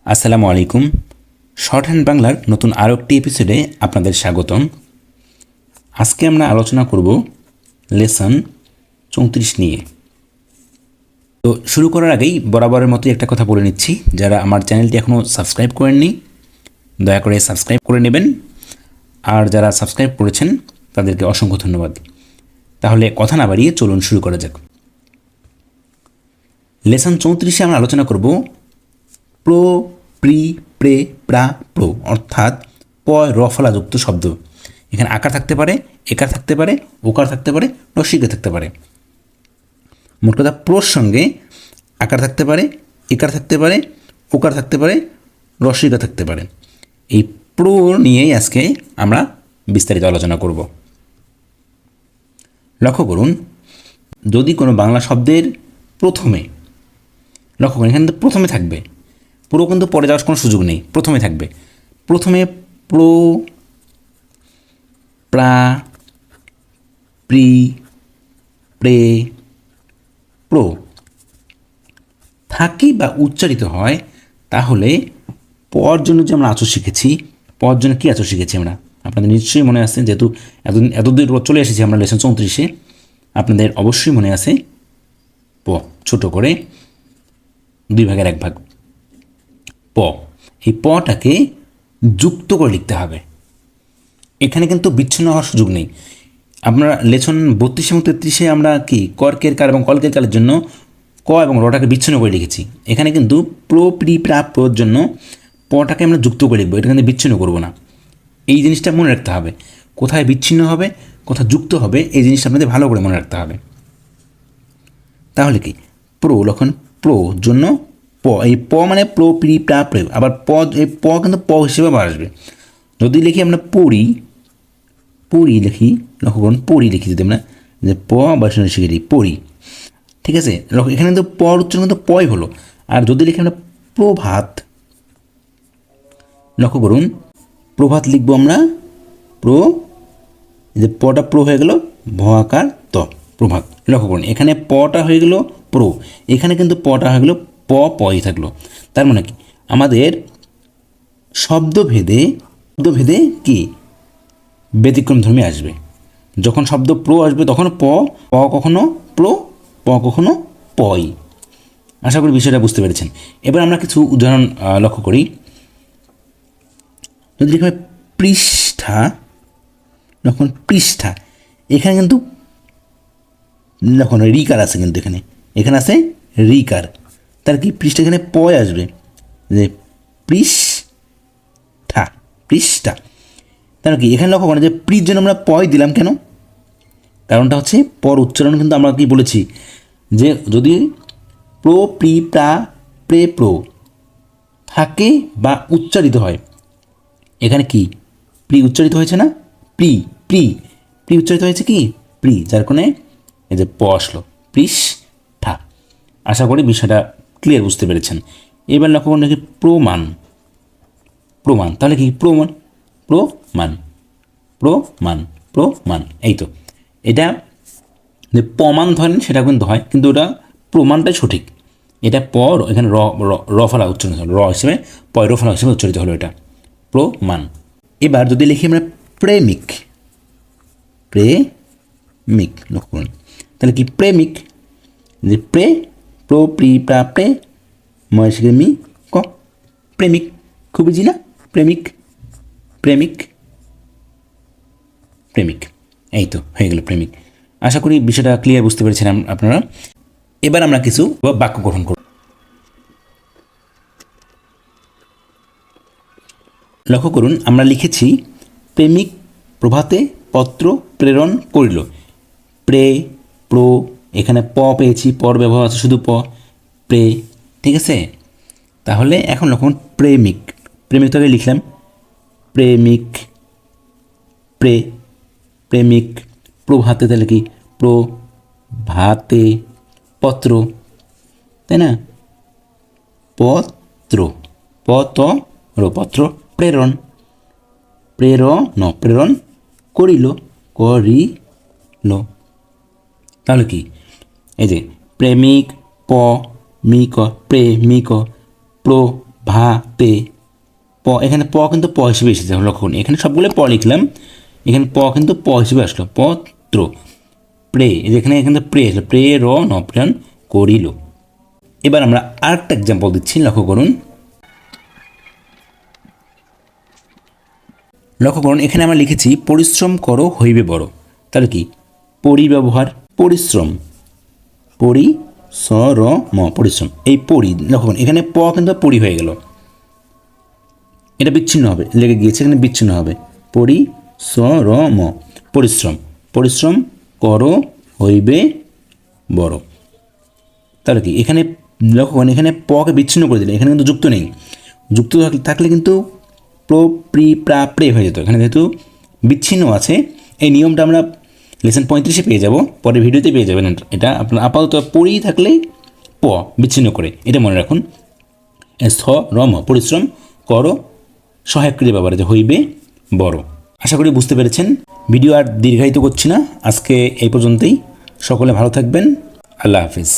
আসসালামু আলাইকুম। শর্টহ্যান্ড বাংলার নতুন আরও একটি এপিসোডে আপনাদের স্বাগতম। আজকে আমরা আলোচনা করব লেসন 34 নিয়ে। তো শুরু করার আগেই বরাবরের মতোই একটা কথা বলে নিচ্ছি, যারা আমার চ্যানেলটি এখনও সাবস্ক্রাইব করেননি দয়া করে সাবস্ক্রাইব করে নেবেন, আর যারা সাবস্ক্রাইব করেছেন তাদেরকে অসংখ্য ধন্যবাদ। তাহলে কথা না বাড়িয়ে চলুন শুরু করা যাক। লেসন 34-এ আমরা আলোচনা করব প্রো, প্রি, প্রে, প্রা, প্রো, অর্থাৎ প রফলাযুক্ত শব্দ। এখানে আকার থাকতে পারে, একার থাকতে পারে, ওকার থাকতে পারে, রসিকা থাকতে পারে। মোট কথা প্রোর সঙ্গে আকার থাকতে পারে, একার থাকতে পারে, ওকার থাকতে পারে, রসিকা থাকতে পারে। এই প্রো নিয়েই আজকে আমরা বিস্তারিত আলোচনা করব। লক্ষ্য করুন, যদি কোনো বাংলা শব্দের প্রথমে, লক্ষ্য করুন এখানে প্রথমে থাকবে, পুরো কিন্তু পরে যাওয়ার কোনো সুযোগ নেই, প্রথমে থাকবে। প্রথমে প্রো, প্রা, প্রি, প্রে, প্রো থাকে বা উচ্চারিত হয়, তাহলে পর জন্য যে আমরা আচর শিখেছি, পর জন্য কী আচর শিখেছি আমরা, আপনাদের নিশ্চয়ই মনে আছে, যেহেতু এতদূর চলে এসেছি আমরা লেসন 34-এ, আপনাদের অবশ্যই মনে আছে প, ছোট করে 2 ভাগের 1 ভাগ প। এই পটাকে যুক্ত করে লিখতে হবে। এখানে কিন্তু বিচ্ছিন্ন হওয়ার সুযোগ নেই। আপনারা লেসন 32 এবং 33-এ আমরা কি কর্কের কার এবং কলকের কালের জন্য ক এবং রটাকে বিচ্ছিন্ন করে লিখেছি। এখানে কিন্তু প্রো, প্রি, প্রা, প্রোর জন্য পটাকে আমরা যুক্ত করে লিখবো, এটা কিন্তু বিচ্ছিন্ন করবো না। এই জিনিসটা মনে রাখতে হবে, কোথায় বিচ্ছিন্ন হবে, কোথায় যুক্ত হবে, এই জিনিসটা আপনাদের ভালো করে মনে রাখতে হবে। তাহলে কি প্রো, লক্ষণ প্রো জন্য প, এই প মানে প্রো, প্রি, প্রা, প্রে, আবার প, এই প কিন্তু প হিসেবে আবার আসবে। যদি লিখি আমরা পড়ি, পড়ি লিখি, লক্ষ্য করুন পড়ি লিখি, যদি আমরা যে প বা শিখে দিই পড়ি, ঠিক আছে, এখানে কিন্তু পর উচ্চারণ কিন্তু পয় হলো। আর যদি লিখি আমরা প্রভাত, লক্ষ্য করুন প্রভাত লিখবো আমরা প্রো, যে পটা প্রো হয়ে গেল ভ আকার ত, প্রভাত। লক্ষ্য করুন এখানে পটা হয়ে গেল প্রো, এখানে কিন্তু পটা হয়ে গেল প, পই থাকলো। তার মানে কি আমাদের শব্দভেদে কি ব্যতিক্রমধর্মী আসবে। যখন শব্দ প্রো আসবে তখন প, প কখনো প্রো, প কখনো পই। আশা করি বিষয়টা বুঝতে পেরেছেন। এবার আমরা কিছু উদাহরণ লক্ষ্য করি। যদি লিখা হয় পৃষ্ঠা, যখন পৃষ্ঠা, এখানে কিন্তু যখন রিকার আছে, কিন্তু এখানে আছে রিকার, তার কি পৃষ্ঠা এখানে পয় আসবে, যে পৃষ্ঠা, পৃষ্ঠা। তাহলে কি এখানে লক্ষ্য করেন যে প্রির জন্য আমরা পয় দিলাম কেন? কারণটা হচ্ছে পর উচ্চারণ কিন্তু আমরা কি বলেছি, যে যদি প্রো, প্রি, প্রা, প্রে, প্রো থাকে বা উচ্চারিত হয়, এখানে কি প্রি উচ্চারিত হয়েছে না, প্রি, প্রি, প্রি উচ্চারিত হয়েছে কি প্রি, যার কোণে এই যে প আসলো, পৃষ্ঠা। আশা করি বিষয়টা ক্লিয়ার বুঝতে পেরেছেন। এবার লক্ষ্য করুন নাকি প্রমাণ, প্রমাণ, তাহলে কি প্রমাণ, প্রমাণ, প্রমাণ, প্রমাণ, এই তো। এটা যে প্রমাণ ধরেন সেটা কিন্তু হয়, কিন্তু ওটা প্রমাণটাই সঠিক। এটা পর এখানে রফলা উচ্চারিত হলো, র হিসেবে পয় রফলা হিসেবে উচ্চারিত হলো, এটা প্রমাণ। এবার যদি লিখি আমরা প্রেমিক, প্রেমিক, লক্ষ্য করুন তাহলে কি প্রেমিক, যে প্রে, প্রো, প্রি, প্রা, প্রে, ময়সিকে মি ক, প্রেমিক। খুব ইজি না, প্রেমিক, প্রেমিক, প্রেমিক, এই তো হয়ে গেল প্রেমিক। আশা করি বিষয়টা ক্লিয়ার বুঝতে পেরেছেন আপনারা। এবার আমরা কিছু বাক্য গঠন করব। লক্ষ্য করুন আমরা লিখেছি প্রেমিক প্রভাতে পত্র প্রেরণ করিল, প্রে, প্রো, এখানে প পেয়েছি, পর ব্যবহার আছে শুধু প, প্রে, ঠিক আছে। তাহলে এখন লক্ষ্য করুন প্রেমিক, প্রেমিকটাকে লিখলাম প্রেমিক, প্রে, প্রেমিক, প্রভাতে, তাহলে কি প্রভাতে, পত্র, তাই না, পত্র, পত্র, প্রেরণ, প্রেরণ করিল, তাহলে কি এই যে প্রেমিক, প, মিক, প্রেমিক, ভাতে প, এখানে প কিন্তু প হিসেবে এসেছে, লক্ষ্য করুন এখানে সবগুলো প লিখলাম, এখানে প কিন্তু প হিসেবে আসলো, পত্র। প্রে, এখানে এখানে প্রে আসলো, প্রে র নপ্রাণ করিল। এবার আমরা আরেকটা এক্সাম্পল দিচ্ছি, লক্ষ্য করুন। লক্ষ্য করুন এখানে আমরা লিখেছি পরিশ্রম করো হইবে বড়, তাহলে কি পরি ব্যবহার, পরিশ্রম, পরিশ্রম পরিশ্রম, এই পরি, লক্ষ্য করুন এখানে প কিন্তু পরি হয়ে গেল, এটা বিচ্ছিন্ন হবে, লেগে গিয়েছে এখানে বিচ্ছিন্ন হবে, পরিশ্রম, পরিশ্রম, পরিশ্রম করো হইবে বড়। তাহলে কি এখানে লক্ষ্য করুন এখানে পকে বিচ্ছিন্ন করে দিলে, এখানে কিন্তু যুক্ত নেই, যুক্ত থাকলে কিন্তু প্র প্রি প্রা প্রে হয়ে যেত, এখানে যেহেতু বিচ্ছিন্ন আছে এই নিয়মটা আমরা লেসন 35-এ পেয়ে যাব, পরে ভিডিওতে পেয়ে যাবেন। এটা আপনার আপাতত পড়েই থাকলে প বিচ্ছিন্ন করে, এটা মনে রাখুন। স রম পরিশ্রম করো সহায়ক ক্রিয়া ব্যবহার যে হইবে বড়। আশা করি বুঝতে পেরেছেন। ভিডিও আর দীর্ঘায়িত করছি না, আজকে এই পর্যন্তই। সকলে ভালো থাকবেন, আল্লাহ হাফিজ।